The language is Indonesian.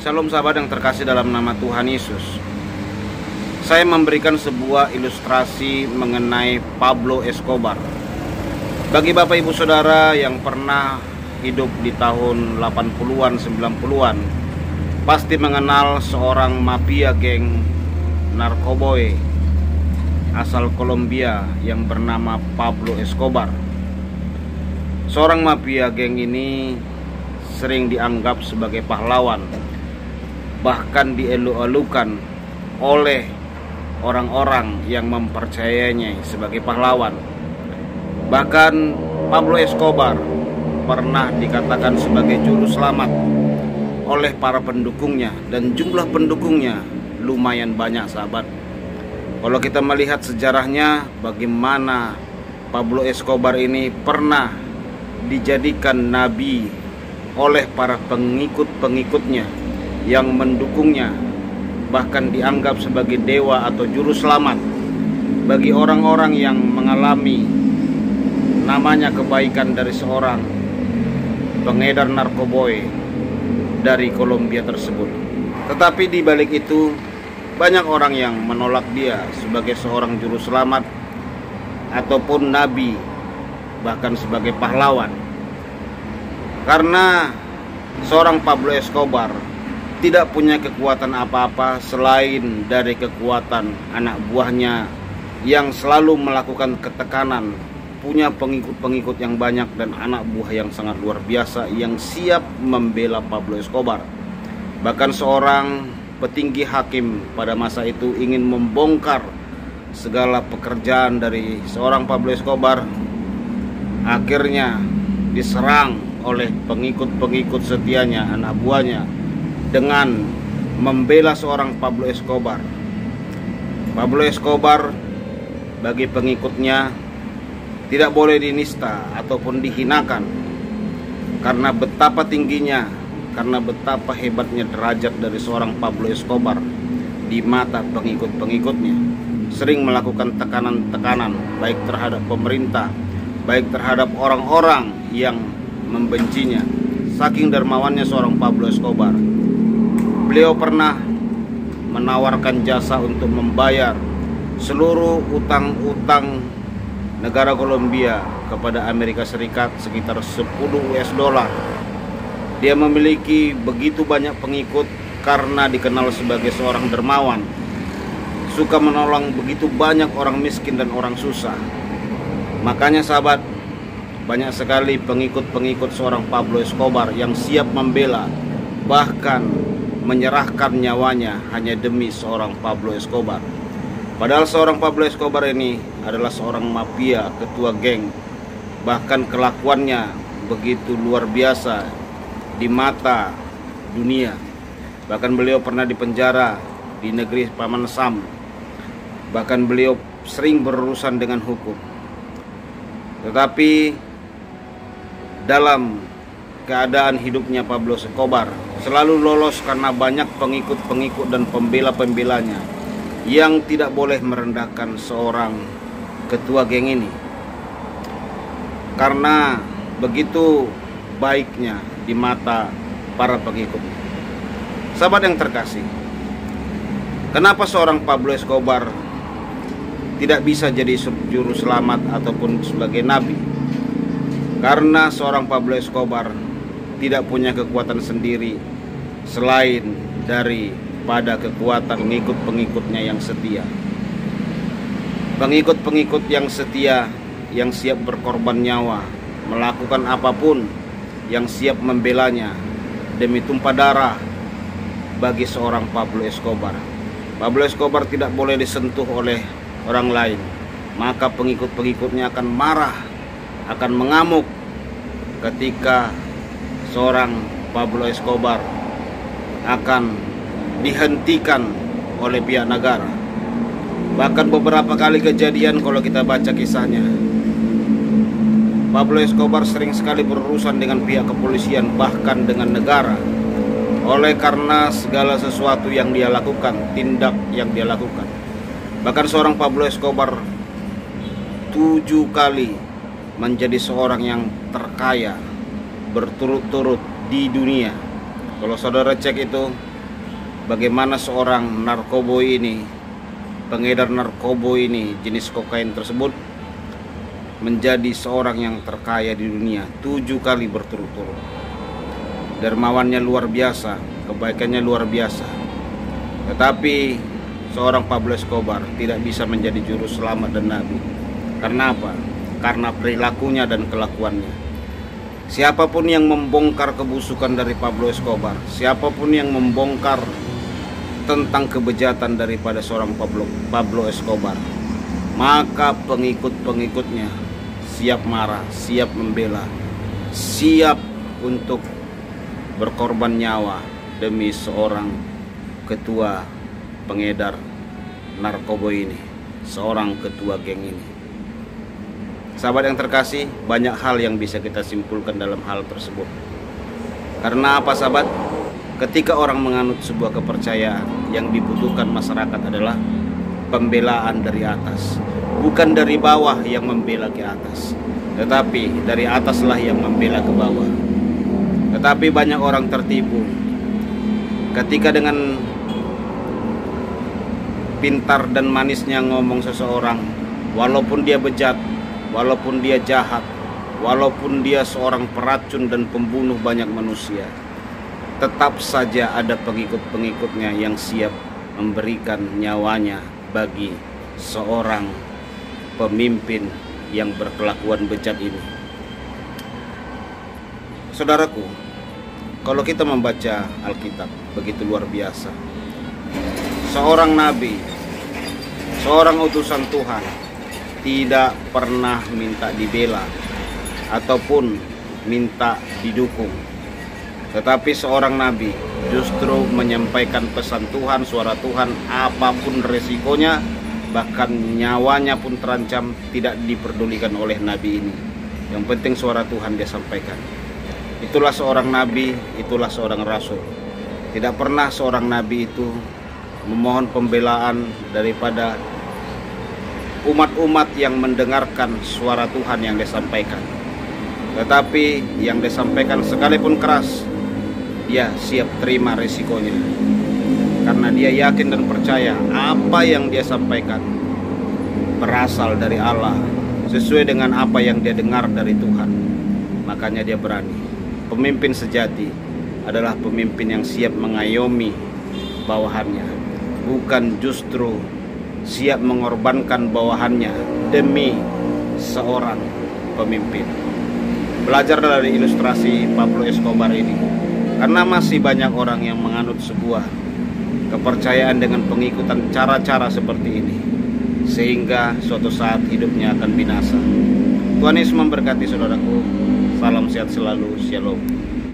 Shalom sahabat yang terkasih dalam nama Tuhan Yesus. Saya memberikan sebuah ilustrasi mengenai Pablo Escobar. Bagi Bapak Ibu Saudara yang pernah hidup di tahun 80-an, 90-an, pasti mengenal seorang mafia geng narkoboy asal Kolombia yang bernama Pablo Escobar. Seorang mafia geng ini sering dianggap sebagai pahlawan, bahkan dielu-elukan oleh orang-orang yang mempercayainya sebagai pahlawan. Bahkan Pablo Escobar pernah dikatakan sebagai juru selamat oleh para pendukungnya, dan jumlah pendukungnya lumayan banyak sahabat. Kalau kita melihat sejarahnya, bagaimana Pablo Escobar ini pernah dijadikan nabi oleh para pengikut-pengikutnya yang mendukungnya, bahkan dianggap sebagai dewa atau juru selamat bagi orang-orang yang mengalami namanya kebaikan dari seorang pengedar narkoboy dari Kolombia tersebut. Tetapi di balik itu banyak orang yang menolak dia sebagai seorang juru selamat ataupun nabi, bahkan sebagai pahlawan, karena seorang Pablo Escobar tidak punya kekuatan apa-apa selain dari kekuatan anak buahnya yang selalu melakukan ketekanan, punya pengikut-pengikut yang banyak, dan anak buah yang sangat luar biasa yang siap membela Pablo Escobar. Bahkan seorang petinggi hakim pada masa itu ingin membongkar segala pekerjaan dari seorang Pablo Escobar. Akhirnya diserang oleh pengikut-pengikut setianya, anak buahnya, dengan membela seorang Pablo Escobar. Pablo Escobar bagi pengikutnya tidak boleh dinista ataupun dihinakan, karena betapa tingginya, karena betapa hebatnya derajat dari seorang Pablo Escobar di mata pengikut-pengikutnya. Sering melakukan tekanan-tekanan baik terhadap pemerintah, baik terhadap orang-orang yang membencinya. Saking dermawannya seorang Pablo Escobar, beliau pernah menawarkan jasa untuk membayar seluruh utang-utang negara Kolombia kepada Amerika Serikat sekitar 10 US dollar. Dia memiliki begitu banyak pengikut karena dikenal sebagai seorang dermawan, suka menolong begitu banyak orang miskin dan orang susah. Makanya sahabat, banyak sekali pengikut-pengikut seorang Pablo Escobar yang siap membela, bahkan menyerahkan nyawanya hanya demi seorang Pablo Escobar. Padahal seorang Pablo Escobar ini adalah seorang mafia, ketua geng. Bahkan kelakuannya begitu luar biasa di mata dunia. Bahkan beliau pernah dipenjara di negeri Paman Sam. Bahkan beliau sering berurusan dengan hukum. Tetapi dalam keadaan hidupnya Pablo Escobar selalu lolos karena banyak pengikut-pengikut dan pembela-pembelanya yang tidak boleh merendahkan seorang ketua geng ini, karena begitu baiknya di mata para pengikut. Sahabat yang terkasih, kenapa seorang Pablo Escobar tidak bisa jadi juru selamat ataupun sebagai nabi? Karena seorang Pablo Escobar tidak punya kekuatan sendiri selain daripada kekuatan pengikut-pengikutnya yang setia. Pengikut-pengikut yang setia, yang siap berkorban nyawa, melakukan apapun, yang siap membelanya demi tumpah darah bagi seorang Pablo Escobar. Pablo Escobar tidak boleh disentuh oleh orang lain, maka pengikut-pengikutnya akan marah, akan mengamuk ketika seorang Pablo Escobar akan dihentikan oleh pihak negara. Bahkan beberapa kali kejadian kalau kita baca kisahnya, Pablo Escobar sering sekali berurusan dengan pihak kepolisian, bahkan dengan negara, oleh karena segala sesuatu yang dia lakukan, tindak yang dia lakukan. Bahkan seorang Pablo Escobar 7 kali menjadi seorang yang terkaya berturut-turut di dunia. Kalau saudara cek itu, bagaimana seorang narkoboy ini, pengedar narkoba ini, jenis kokain tersebut, menjadi seorang yang terkaya di dunia 7 kali berturut-turut. Dermawannya luar biasa, kebaikannya luar biasa. Tetapi seorang Pablo Escobar tidak bisa menjadi juru selamat dan nabi. Karena apa? Karena perilakunya dan kelakuannya. Siapapun yang membongkar kebusukan dari Pablo Escobar, siapapun yang membongkar tentang kebejatan daripada seorang Pablo Escobar, maka pengikut-pengikutnya siap marah, siap membela, siap untuk berkorban nyawa demi seorang ketua pengedar narkoba ini, seorang ketua geng ini. Sahabat yang terkasih, banyak hal yang bisa kita simpulkan dalam hal tersebut. Karena apa sahabat? Ketika orang menganut sebuah kepercayaan, yang dibutuhkan masyarakat adalah pembelaan dari atas. Bukan dari bawah yang membela ke atas, tetapi dari ataslah yang membela ke bawah. Tetapi banyak orang tertipu ketika dengan pintar dan manisnya ngomong seseorang, walaupun dia bejat, walaupun dia jahat, walaupun dia seorang peracun dan pembunuh banyak manusia, tetap saja ada pengikut-pengikutnya yang siap memberikan nyawanya bagi seorang pemimpin yang berkelakuan bejat ini. Saudaraku, kalau kita membaca Alkitab, begitu luar biasa. Seorang nabi, seorang utusan Tuhan tidak pernah minta dibela ataupun minta didukung. Tetapi seorang nabi justru menyampaikan pesan Tuhan, suara Tuhan, apapun resikonya, bahkan nyawanya pun terancam, tidak diperdulikan oleh nabi ini. Yang penting suara Tuhan dia sampaikan. Itulah seorang nabi, itulah seorang rasul. Tidak pernah seorang nabi itu memohon pembelaan daripada umat-umat yang mendengarkan suara Tuhan yang dia sampaikan. Tetapi yang dia sampaikan sekalipun keras, dia siap terima resikonya. Karena dia yakin dan percaya apa yang dia sampaikan berasal dari Allah, sesuai dengan apa yang dia dengar dari Tuhan. Makanya dia berani. Pemimpin sejati adalah pemimpin yang siap mengayomi bawahannya, bukan justru siap mengorbankan bawahannya demi seorang pemimpin. Belajar dari ilustrasi Pablo Escobar ini, karena masih banyak orang yang menganut sebuah kepercayaan dengan pengikutan cara-cara seperti ini, sehingga suatu saat hidupnya akan binasa. Tuhan Yesus memberkati saudaraku. Salam sehat selalu. Shalom.